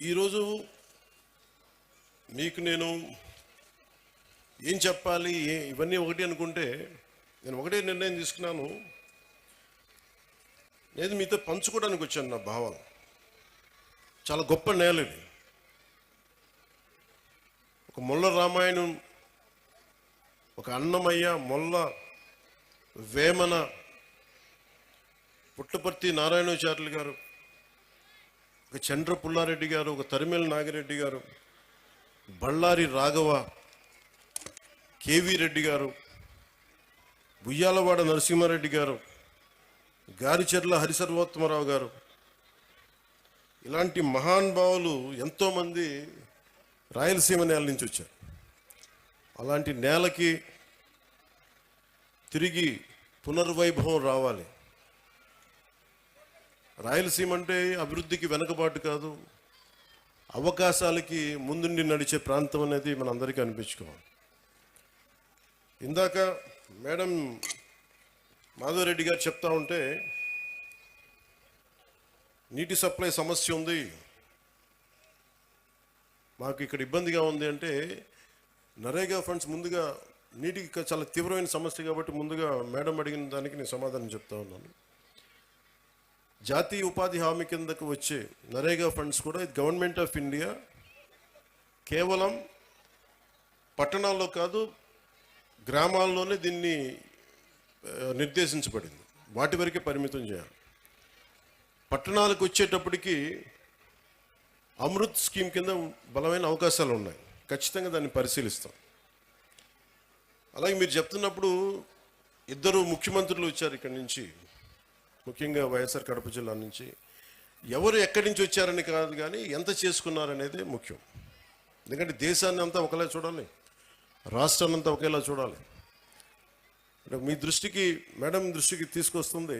ఈరోజు మీకు నేను ఏం చెప్పాలి, ఇవన్నీ ఒకటి అనుకుంటే నేను ఒకటే నిర్ణయం తీసుకున్నాను. నేను మీతో పంచుకోవడానికి వచ్చాను నా భావాలు. చాలా గొప్ప నేల ఇది. ఒక మొల్ల రామాయణం, ఒక అన్నమయ్య, మొల్ల, వేమన, పుట్టపర్తి నారాయణాచార్యులు గారు, ఒక చంద్ర పుల్లారెడ్డి గారు, ఒక తరిమేల నాగిరెడ్డి గారు, బళ్ళారి రాఘవ, కేవీ రెడ్డి గారు, బుయ్యాలవాడ నరసింహారెడ్డి గారు, గారిచెర్ల హరిసర్వోత్తమరావు గారు, ఇలాంటి మహానుభావులు ఎంతోమంది రాయలసీమ నేల నుంచి వచ్చారు. అలాంటి నేలకి తిరిగి పునర్వైభవం రావాలి. రాయలసీమ అంటే అభివృద్ధికి వెనుకబాటు కాదు, అవకాశాలకి ముందుండి నడిచే ప్రాంతం అనేది మనందరికీ అనిపించుకోవాలి. ఇందాక మేడం మాధవరెడ్డి గారు చెప్తా ఉంటే నీటి సప్లై సమస్య ఉంది, మాకు ఇక్కడ ఇబ్బందిగా ఉంది అంటే, నరేగా ఫండ్స్ ముందుగా నీటికి చాలా తీవ్రమైన సమస్య కాబట్టి ముందుగా మేడం అడిగిన దానికి నేను సమాధానం చెప్తా ఉన్నాను. జాతీయ ఉపాధి హామీ కిందకు వచ్చే నరేగా ఫండ్స్ కూడా గవర్నమెంట్ ఆఫ్ ఇండియా కేవలం పట్టణాల్లో కాదు, గ్రామాల్లోనే దీన్ని నిర్దేశించబడింది. వాటి వరకే పరిమితం చేయాలి. పట్టణాలకు వచ్చేటప్పటికి అమృత్ స్కీమ్ కింద బలమైన అవకాశాలు ఉన్నాయి. ఖచ్చితంగా దాన్ని పరిశీలిస్తాం. అలాగే మీరు చెప్తున్నప్పుడు ఇద్దరు ముఖ్యమంత్రులు వచ్చారు ఇక్కడి నుంచి, ముఖ్యంగా వైఎస్ఆర్ కడప జిల్లా నుంచి. ఎవరు ఎక్కడి నుంచి వచ్చారని కాదు, కానీ ఎంత చేసుకున్నారనేది ముఖ్యం. ఎందుకంటే దేశాన్ని అంతా ఒకలా చూడాలి, రాష్ట్రాన్ని అంతా ఒకేలా చూడాలి. అంటే మీ దృష్టికి, మేడం దృష్టికి తీసుకొస్తుంది.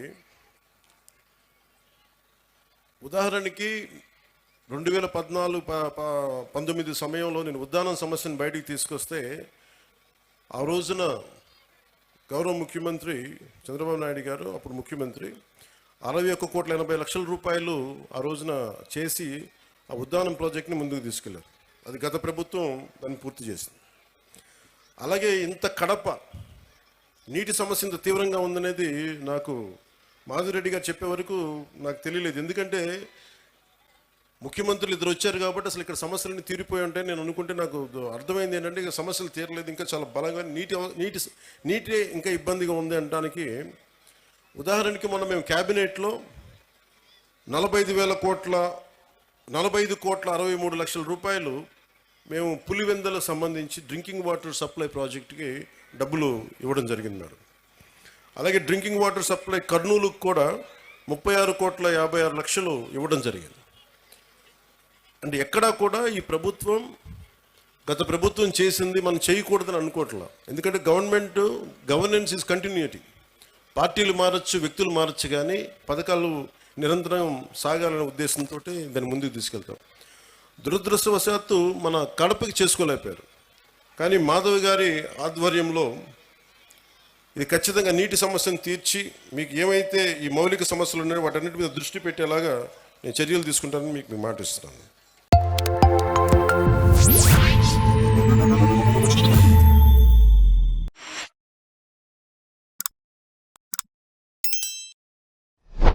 ఉదాహరణకి 2014-19 సమయంలో నేను ఉద్దానం సమస్యను బయటికి తీసుకొస్తే, ఆ రోజున గౌరవ ముఖ్యమంత్రి చంద్రబాబు నాయుడు గారు, అప్పుడు ముఖ్యమంత్రి, 61,80,00,000 రూపాయలు ఆ రోజున చేసి ఆ ఉద్దానం ప్రాజెక్ట్ని ముందుకు తీసుకెళ్లారు. అది గత ప్రభుత్వం దాన్ని పూర్తి చేసింది. అలాగే ఇంత కడప నీటి సమస్య ఇంత తీవ్రంగా ఉందనేది నాకు మాధురెడ్డి గారు చెప్పే వరకు నాకు తెలియలేదు. ఎందుకంటే ముఖ్యమంత్రులు ఇద్దరు వచ్చారు కాబట్టి అసలు ఇక్కడ సమస్యలన్నీ తీరిపోయి ఉంటాయి నేను అనుకుంటే, నాకు అర్థమైంది ఏంటంటే ఇక సమస్యలు తీరలేదు, ఇంకా చాలా బలంగా నీటి ఇంకా ఇబ్బందిగా ఉంది అనడానికి. ఉదాహరణకి మొన్న మేము క్యాబినెట్లో 45,63,00,000 రూపాయలు మేము పులివెందలకు సంబంధించి డ్రింకింగ్ వాటర్ సప్లై ప్రాజెక్టుకి డబ్బులు ఇవ్వడం జరిగింది మేడం. అలాగే డ్రింకింగ్ వాటర్ సప్లై కర్నూలుకు కూడా 36,56,00,000 ఇవ్వడం జరిగింది. అంటే ఎక్కడా కూడా ఈ ప్రభుత్వం, గత ప్రభుత్వం చేసింది మనం చేయకూడదని అనుకోవట్లా. ఎందుకంటే గవర్నెన్స్ ఈజ్ కంటిన్యూటీ. పార్టీలు మారచ్చు, వ్యక్తులు మారచ్చు, కానీ పథకాలు నిరంతరం సాగాలనే ఉద్దేశంతో దాన్ని ముందుకు తీసుకెళ్తాం. దురదృష్టవశాత్తు మన కడపకి చేసుకోలేకపోయారు. కానీ మాధవ్ గారి ఆధ్వర్యంలో ఇది ఖచ్చితంగా నీటి సమస్యను తీర్చి, మీకు ఏమైతే ఈ మౌలిక సమస్యలు ఉన్నాయో వాటన్నిటి మీద దృష్టి పెట్టేలాగా నేను చర్యలు తీసుకుంటానని మీకు మాట ఇస్తున్నాను.